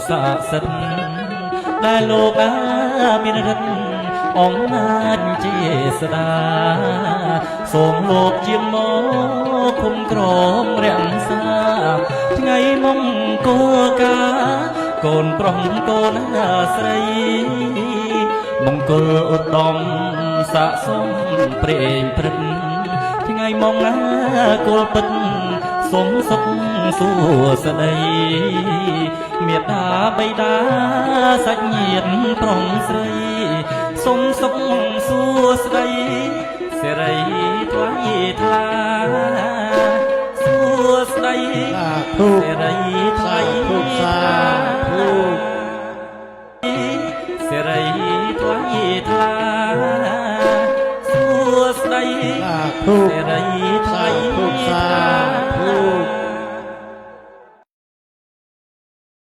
ស័ក្តិសិទ្ធិដែលលោកមានរិទ្ធអំណាចជាស្ដាសូមលោកជាមកគុំក្រមរាំងសាថ្ងៃមង្គលការកូនប្រុសកូនស្រីមង្គលឧត្តមស័ក្តិសមព្រេងព្រឹកថ្ងៃមង្គលពិតសុំសុខសួស្តីមេត្តាបិតាសាច់ញាតិប្រុសស្រីសុំសុខសួស្តីសិរីថ្លៃថ្លាសួស្តីសិរីថ្លៃថ្លាសិរីថ្លៃថ្លាសួស្តីសិរីថ្លៃថ្លា